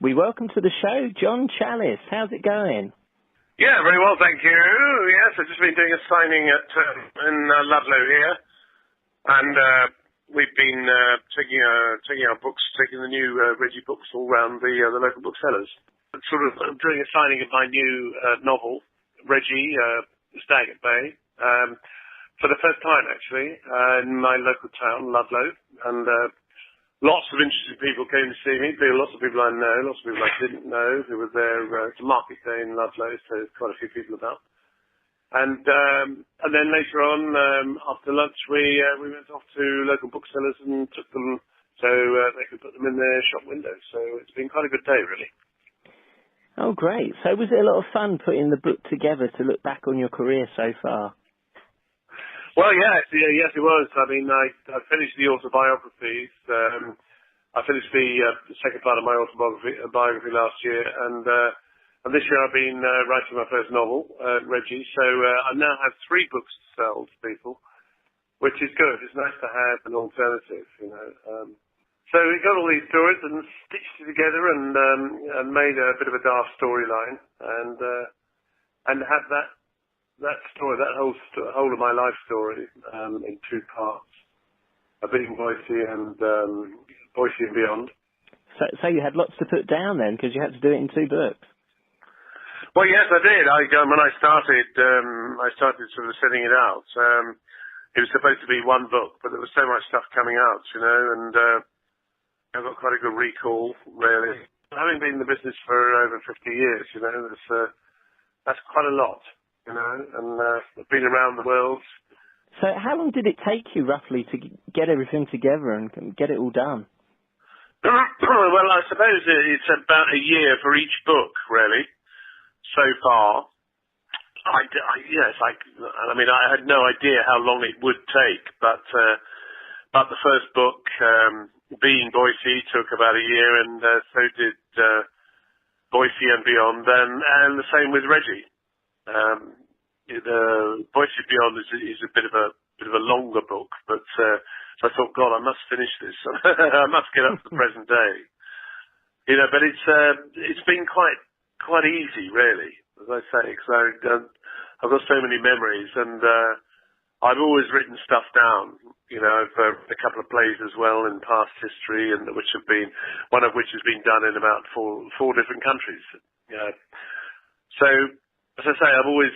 We welcome to the show John Challis. How's it going? Yeah, very well, thank you. Yes, I've just been doing a signing in Ludlow here, and we've been taking our books, taking the new Reggie books all around the local booksellers. I'm doing a signing of my new novel, Reggie, Stag at Bay, for the first time actually in my local town, Ludlow, and lots of interesting people came to see me. Lots of people I know, lots of people I didn't know who were there. It's a market day in Ludlow, so there's quite a few people about. And then later on, after lunch, we went off to local booksellers and took them so they could put them in their shop windows. So it's been quite a good day, really. Oh, great. So was it a lot of fun putting the book together to look back on your career so far? Well, yes, it was. I mean, I finished the autobiographies. I finished the second part of my autobiography last year, and this year I've been writing my first novel, Reggie. So I now have 3 books to sell to people, which is good. It's nice to have an alternative, you know. So we got all these stories and stitched it together and made a bit of a daft storyline, and had that story, that whole of my life story, in 2 parts, being Boycie and Boycie and beyond. So you had lots to put down then, because you had to do it in 2 books. Well, yes, I did. When I started sort of setting it out. It was supposed to be 1 book, but there was so much stuff coming out, you know, and I've got quite a good recall, really. Having been in the business for over 50 years, you know, that's quite a lot. You know, and I've been around the world. So how long did it take you, roughly, to get everything together and get it all done? Well, I suppose it's about a year for each book, really, so far. I mean, I had no idea how long it would take, but the first book, being Boycie, took about a year, and so did Boycie and Beyond, and the same with Reggie. Boycie Beyond is a bit of a longer book, but so I thought, God, I must finish this. I must get up to the present day, you know. But it's been quite easy, really, as I say, because I've got so many memories, and I've always written stuff down. You know, I've written a couple of plays as well in past history, and one of which has been done in about four different countries. You know, so. As I say, I'm always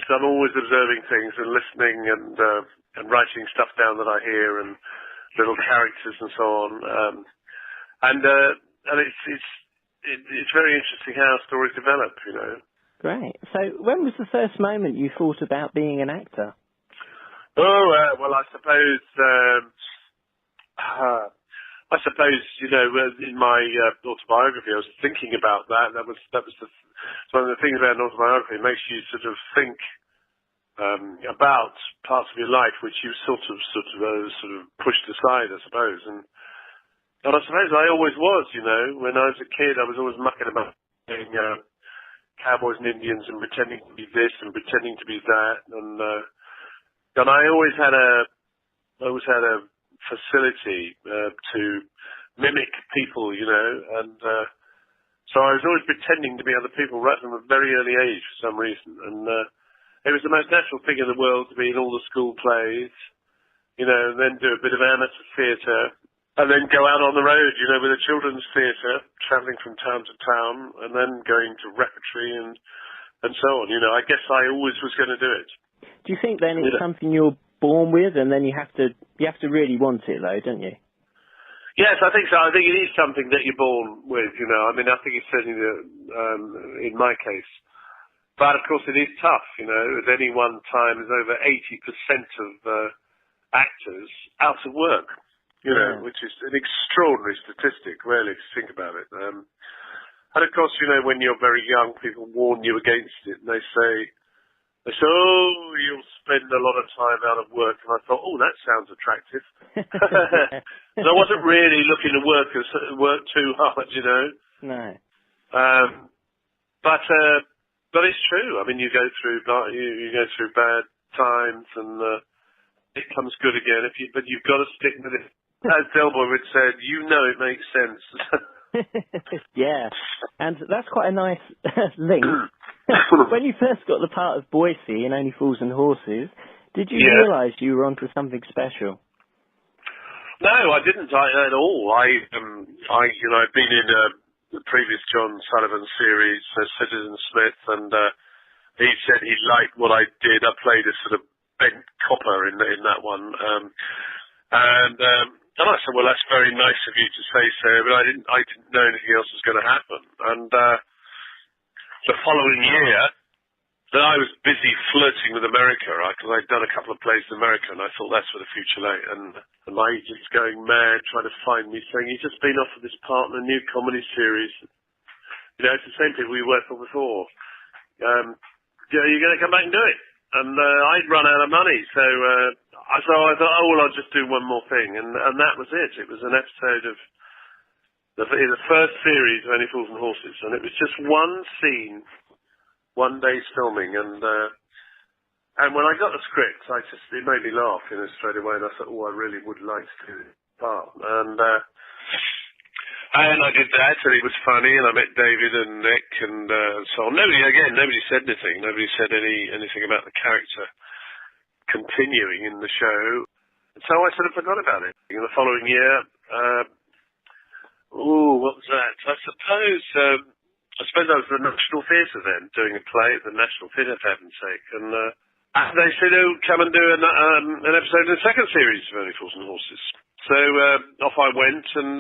observing things and listening and writing stuff down that I hear and little characters and so on. And it's very interesting how stories develop, you know. Great. So when was the first moment you thought about being an actor? Well, I suppose you know, in my autobiography, I was thinking about that. That was one of the things about an autobiography. It makes you sort of think about parts of your life which you sort of pushed aside, I suppose. And I suppose I always was, you know. When I was a kid, I was always mucking about being cowboys and Indians and pretending to be this and pretending to be that. And I always had a facility to mimic people, you know, and so I was always pretending to be other people right from a very early age for some reason, and it was the most natural thing in the world to be in all the school plays, you know, and then do a bit of amateur theatre, and then go out on the road, you know, with a children's theatre, travelling from town to town, and then going to repertory and so on, you know. I guess I always was going to do it. Do you think then it's something you're born with, and then you have to really want it, though, don't you? Yes, I think so. I think it is something that you're born with, you know. I mean, I think it's certainly in my case. But, of course, it is tough, you know. At any one time, there's over 80% of actors out of work, you know, which is an extraordinary statistic, really, if you think about it. And, of course, you know, when you're very young, people warn you against it, and they say, oh, you'll spend a lot of time out of work. And I thought, oh, that sounds attractive. And I wasn't really looking to work too hard, you know. No. But it's true. I mean, you go through bad times, and it comes good again. But you've got to stick with it. As Delboy would say, you know, it makes sense. Yeah, and that's quite a nice link. When you first got the part of Boycie in Only Fools and Horses, did you Yeah. realise you were onto something special? No, I didn't at all. I'd been in the previous John Sullivan series, Citizen Smith, and he said he liked what I did. I played a sort of bent copper in that one, and I said, well, that's very nice of you to say so, but I didn't know anything else was going to happen. And the following year, then I was busy flirting with America, right? Because I'd done a couple of plays in America, and I thought that's where the future lay. And my agent's going mad, trying to find me, saying, "You've just been offered this part in a new comedy series. You know, it's the same people we worked for before. You're going to come back and do it." And I'd run out of money, so I thought, oh, well, I'll just do one more thing. And that was it. It was an episode of the first series of Only Fools and Horses, and it was just one scene, one day's filming, and when I got the script, it made me laugh, straight away, and I thought, oh, I really would like to do this part, and I did that, and it was funny, and I met David and Nick, and so on. Nobody said anything. Nobody said anything about the character continuing in the show, and so I sort of forgot about it. In the following year, what was that? I suppose I was at the National Theatre then, doing a play at the National Theatre, for heaven's sake, and they said, oh, come and do an episode in the second series of Only Fools and Horses. So off I went, and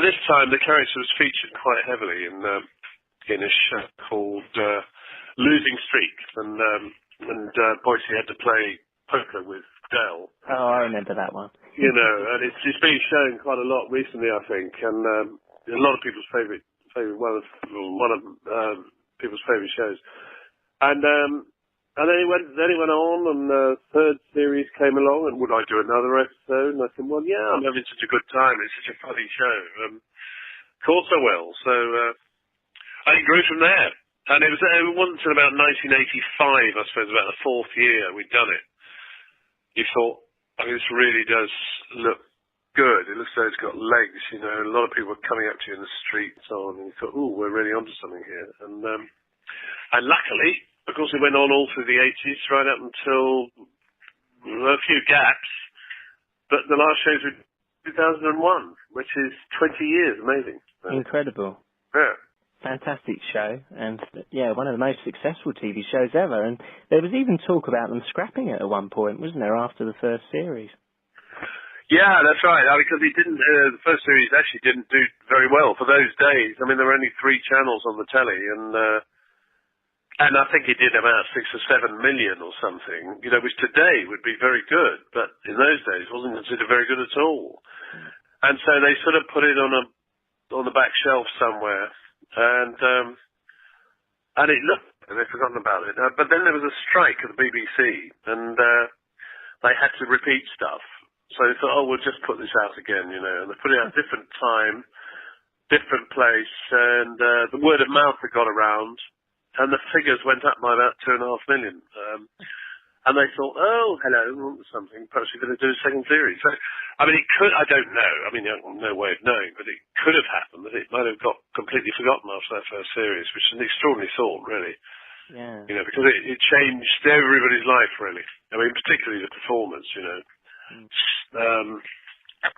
this time the character was featured quite heavily in a show called Losing Streak, and Boycie had to play poker with Dell. Oh, I remember that one. And it's been shown quite a lot recently, I think, and a lot of people's favourite one of people's favourite shows. And then it went on, and the third series came along, and would I do another episode? And I said, well, yeah, I'm having such a good time. It's such a funny show. Of course I will. So I grew from there. And it wasn't until about 1985, I suppose, about the fourth year we'd done it. You thought, this really does look good. It looks like it's got legs, A lot of people were coming up to you in the street and so on, and you thought, we're really onto something here. And luckily, of course, it went on all through the 80s, right up until a few gaps. But the last shows were 2001, which is 20 years. Amazing. Incredible. Yeah. Fantastic show, and one of the most successful TV shows ever. And there was even talk about them scrapping it at one point, wasn't there, after the first series? Yeah, that's right. Because it didn't. The first series actually didn't do very well for those days. There were only 3 channels on the telly, and I think it did about 6 or 7 million or something. Which today would be very good, but in those days wasn't considered very good at all. And so they sort of put it on the back shelf somewhere. And it looked, and they've forgotten about it. But then there was a strike at the BBC, and they had to repeat stuff. So they thought, we'll just put this out again, And they put it at a different time, different place, and the word of mouth had got around, and the figures went up by about 2.5 million. And they thought, hello, something. Perhaps we're going to do a second series. So, it could, I don't know. No way of knowing, but it could have happened that it might have got completely forgotten after that first series, which is an extraordinary thought, really. Yeah. Because it changed everybody's life, really. Particularly the performers,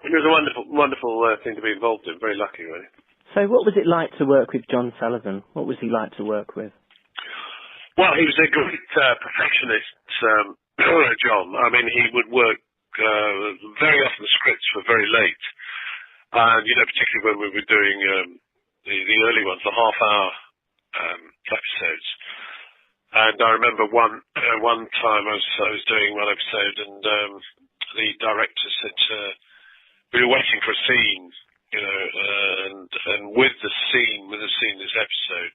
It was a wonderful, wonderful thing to be involved in. Very lucky, really. So what was it like to work with John Sullivan? What was he like to work with? Well, he was a great perfectionist, John. He would work very often the scripts were very late. And, particularly when we were doing the early ones, the half-hour episodes. And I remember one time I was doing one episode, and the director said, we were waiting for a scene, and with the scene, this episode,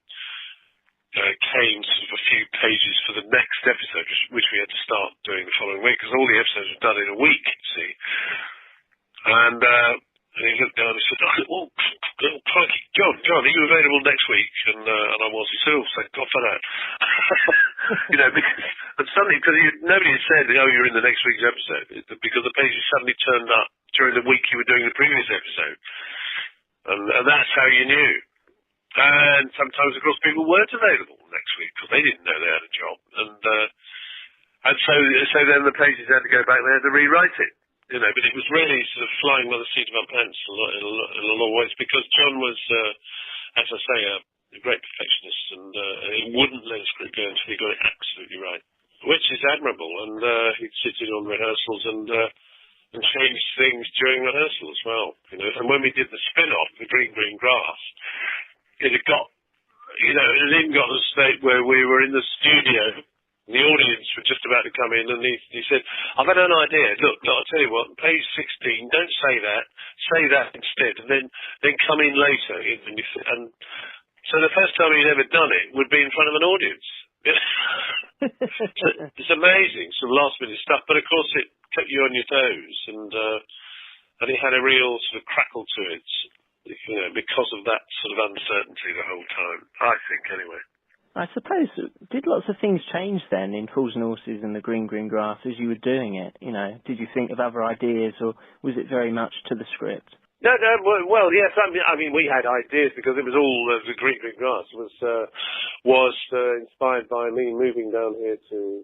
came sort of a few pages for the next episode, which we had to start doing the following week, because all the episodes were done in a week, you see. And he looked down and said, crikey, John, are you available next week? And I was. He said, thank God for that. Because nobody had said, you're in the next week's episode, because the pages suddenly turned up during the week you were doing the previous episode. And that's how you knew. And sometimes, of course, people weren't available next week because they didn't know they had a job. And so then the pages had to go back, they had to rewrite it. But it was really sort of flying by the seat of our pants in a lot of ways, because John was, as I say, a great perfectionist, and he wouldn't let a script go until he got it absolutely right, which is admirable. And he'd sit in on rehearsals and change things during rehearsal as well. And when we did the spin-off, the Green Grass, it had got, it even got to the state where we were in the studio. The audience were just about to come in, and he said, "I've had an idea. Look, I'll tell you what, page 16, don't say that instead, and then come in later." And so the first time he'd ever done it would be in front of an audience. So it's amazing, some last minute stuff, but of course it kept you on your toes, and it had a real sort of crackle to it, because of that sort of uncertainty the whole time, I think, anyway. I suppose, did lots of things change then in Fools and Horses and the Green Grass as you were doing it? Did you think of other ideas, or was it very much to the script? No, well, yes. I mean, we had ideas because it was all the Green Grass was inspired by me moving down here to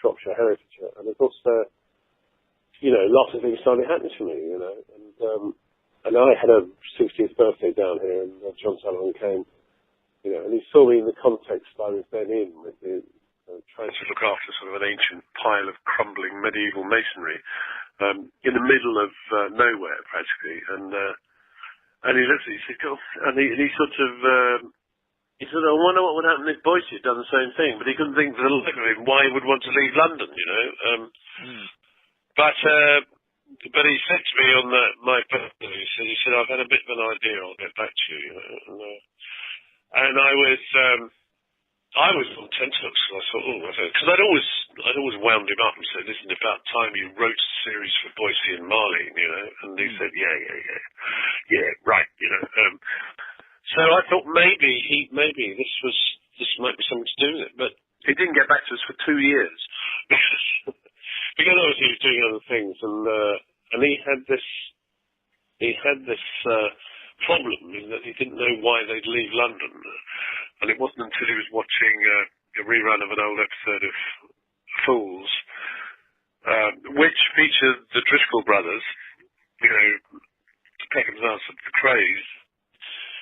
Shropshire, Herefordshire, and of course, lots of things started happening to me, and I had a 60th birthday down here, and John Sullivan came. And he saw me in the context I was then in, with trying to look after sort of an ancient pile of crumbling medieval masonry in the middle of nowhere, practically. And he looked at me, he said, "God," and he sort of, I wonder what would happen if Boycie had done the same thing. But he couldn't think for the life of him why he would want to leave London, But he said to me on my birthday, he said, "I've had a bit of an idea, I'll get back to you," And I was on tenterhooks. I thought, because I'd always wound him up and said, "Isn't it about time you wrote a series for Boycie and Marley?" And he said, "Yeah, right." So I thought maybe this might be something to do with it, but he didn't get back to us for 2 years because obviously he was doing other things, and he had this problem in that he didn't know why they'd leave London, and it wasn't until he was watching a rerun of an old episode of Fools, which featured the Driscoll brothers, Peckham's answer to the craze.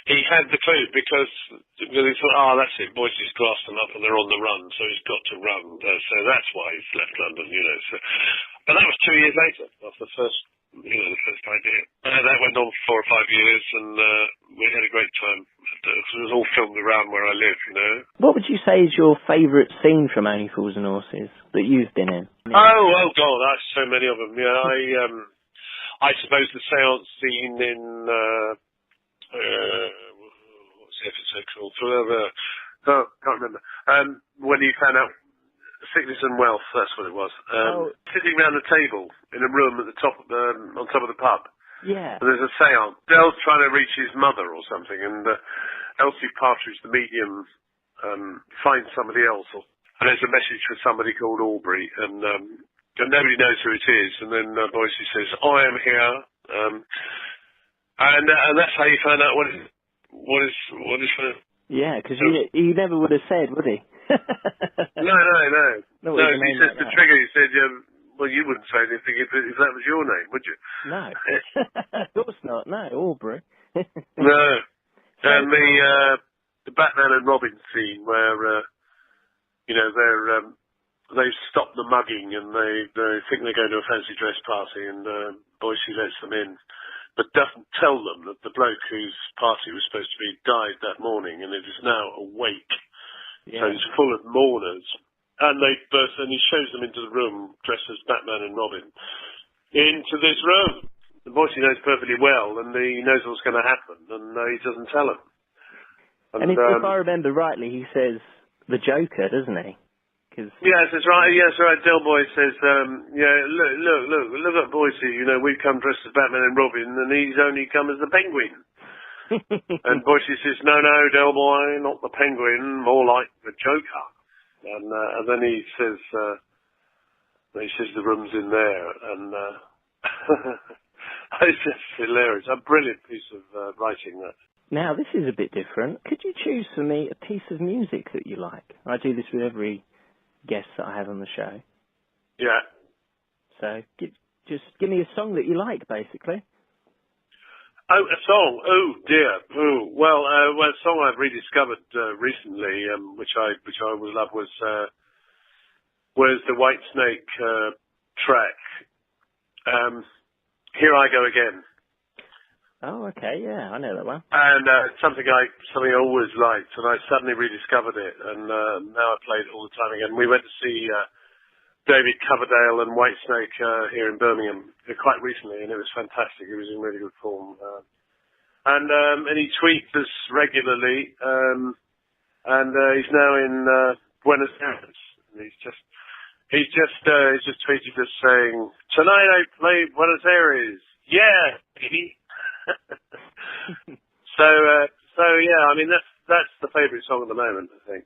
He had the clue because he thought, that's it, Boycie's glassed them up and they're on the run, so he's got to run. So that's why he's left London, So, but that was 2 years later, after the first idea. That went on for 4 or 5 years, and we had a great time. It was all filmed around where I live, What would you say is your favourite scene from Only Fools and Horses that you've been in? Oh God, there's so many of them. Yeah, I suppose the seance scene in what's the episode called? Can't remember. When he found out Sickness and Wealth, that's what it was. Sitting round the table in a room at the top of on top of the pub. Yeah. And there's a seance. Dell's trying to reach his mother or something, and Elsie Partridge, the medium, finds somebody else, and there's a message for somebody called Aubrey, and nobody knows who it is. And then Boycie says, "I am here," and that's how you find out what is for. Yeah, because he never would have said, would he? No. No, he says the trigger. He said, "Well, you wouldn't say anything if that was your name, would you?" No, of course not. No, Aubrey. No, and the Batman and Robin scene where they've stopped the mugging and they think they're going to a fancy dress party, and Boycie lets them in, but doesn't tell them that the bloke whose party was supposed to be died that morning, and it is now awake. Yeah. So he's full of mourners, and they burst, and he shows them into the room dressed as Batman and Robin, into this room. The Boycie knows perfectly well, and he knows what's going to happen, and he doesn't tell them. And if I remember rightly, he says the Joker, doesn't he? Yes, that's right. Yes, right. Del Boy says, look at Boycie. We've come dressed as Batman and Robin, and he's only come as the Penguin. And Boycie says, no, Del Boy, not the Penguin, more like the Joker. And then he says the room's in there, and It's just hilarious. A brilliant piece of writing, that. Now, this is a bit different. Could you choose for me a piece of music that you like? I do this with every guest that I have on the show. Yeah. So just give me a song that you like, basically. Oh, a song. Oh dear. Oh well. A song I've rediscovered recently, which I always loved, was the Whitesnake track. Here I Go Again. Oh, okay. Yeah, I know that one. And something I always liked, and I suddenly rediscovered it, and now I play it all the time again. We went to see David Coverdale and Whitesnake here in Birmingham quite recently, and it was fantastic. He was in really good form, and he tweets us regularly, and he's now in Buenos Aires. And he's just tweeted us saying, "Tonight I play Buenos Aires. Yeah, baby." So yeah, I mean that's the favourite song at the moment, I think.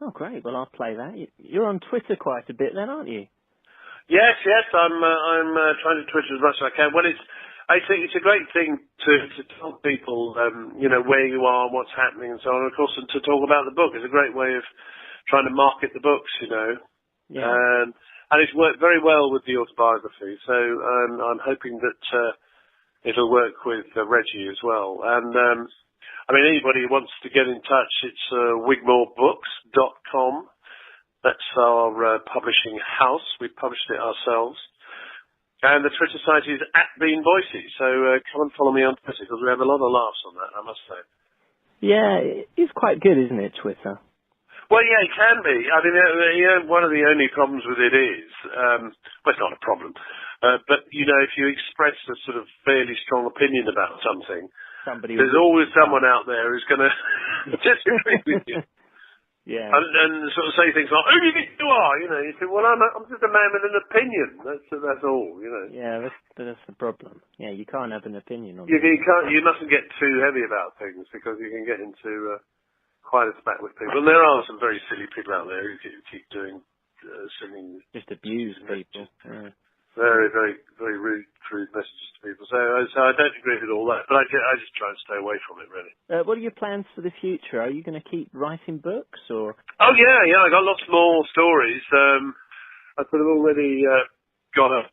Oh, great. Well, I'll play that. You're on Twitter quite a bit then, aren't you? Yes. I'm trying to Twitter as much as I can. Well, I think it's a great thing to tell people, where you are, what's happening, and so on. And of course, and to talk about the book is a great way of trying to market the books, Yeah. And it's worked very well with the autobiography. So I'm hoping that it'll work with Reggie as well. And I mean, anybody who wants to get in touch, it's wigmorebooks.com. That's our publishing house. We published it ourselves. And the Twitter site is @BeanBoycie. So come and follow me on Twitter, because we have a lot of laughs on that, I must say. Yeah, it's quite good, isn't it, Twitter? Well, yeah, it can be. I mean, one of the only problems with it is, well, it's not a problem, but, if you express a sort of fairly strong opinion about something, there's always someone out there who's going to disagree with you. Yeah. And sort of say things like, "Who do you think you are?" You say, "Well, I'm just a man with an opinion. That's all." Yeah, that's the problem. Yeah, you can't have an opinion on You it. can't. You mustn't get too heavy about things, because you can get into quite a spat with people. And there are some very silly people out there who keep doing silly, just abuse people. Yeah. Very, very, very rude messages to people. So I don't agree with all that, but I just try and stay away from it, really. What are your plans for the future? Are you going to keep writing books, or? Oh yeah, I got lots more stories. I sort of already got a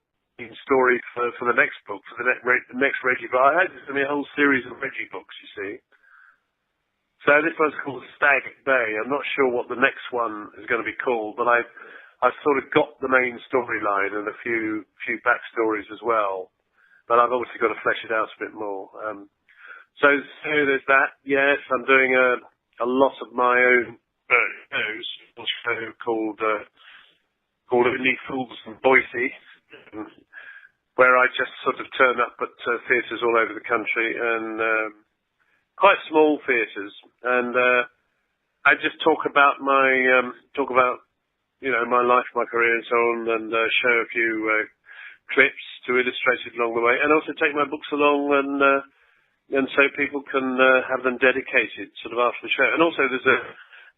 story for the next book, for the next Reggie book. I had a whole series of Reggie books, you see. So this one's called Stag Bay. I'm not sure what the next one is going to be called, but I've sort of got the main storyline and a few backstories as well. But I've obviously got to flesh it out a bit more. So there's that. Yes, I'm doing a lot of my own show called Only Fools and Boycie, where I just sort of turn up at theatres all over the country, and quite small theatres, and I just talk about my my life, my career, and so on, and show a few clips to illustrate it along the way, and also take my books along, and so people can have them dedicated sort of after the show. And also there's a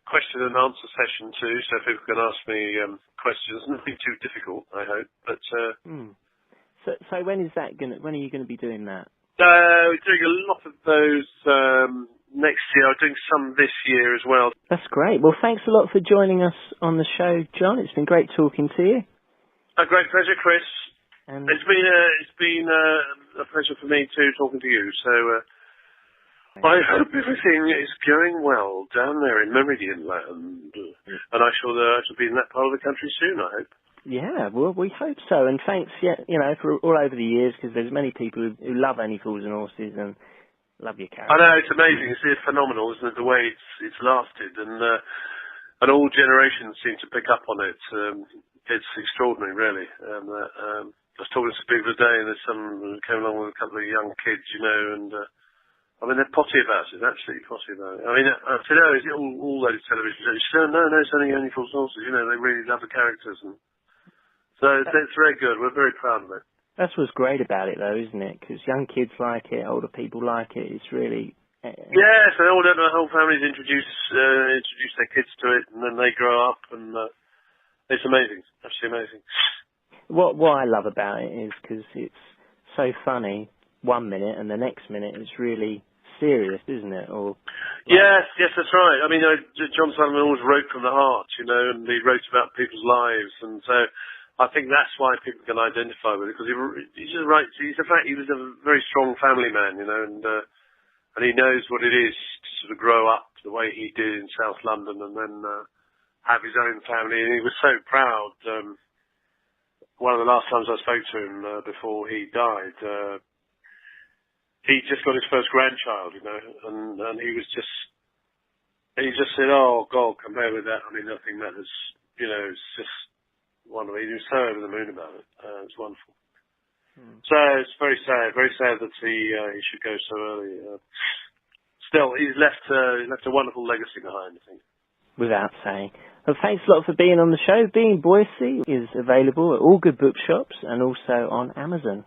question and answer session too, so people can ask me questions. Nothing too difficult, I hope. But so when is that when are you going to be doing that? We're doing a lot of those next year. I'm doing some this year as well. That's great. Well, thanks a lot for joining us on the show, John. It's been great talking to you. A great pleasure, Chris. And it's been a pleasure for me too, talking to you. So I hope everything is going well down there in Meridian Land, and I shall be in that part of the country soon, I hope. Yeah, well, we hope so. And thanks, for all over the years, because there's many people who love Only Fools and Horses and love your character. I know, it's amazing. It's phenomenal, isn't it, the way it's lasted, and all generations seem to pick up on it. It's extraordinary, really. I was talking to some people today, and there's some who came along with a couple of young kids, and they're potty about it, absolutely potty about it. I mean, I said, "Oh, is it all those television shows?" She said, "No, it's only Fools and Horses. They really love the characters." And so it's very good. We're very proud of it. That's what's great about it, though, isn't it? Because young kids like it, older people like it. It's really... Yes, the whole families introduce their kids to it, and then they grow up, and it's amazing. Absolutely amazing. What I love about it is because it's so funny 1 minute and the next minute it's really serious, isn't it? Or yes, that's right. I mean, John Sullivan always wrote from the heart, you know, and he wrote about people's lives, and so I think that's why people can identify with it, because he just writes. He was a very strong family man, you know, and he knows what it is to sort of grow up the way he did in South London, and then have his own family, and he was so proud. One of the last times I spoke to him before he died, he just got his first grandchild, you know, and he just said, "Oh God, compare with that. I mean, I think that is, you know, it's just wonderful." He was so over the moon about it. It's wonderful. So it's very sad that he should go so early. Still, he's left a wonderful legacy behind, I think. Without saying. Well, thanks a lot for being on the show. Being Boycie is available at all good bookshops and also on Amazon.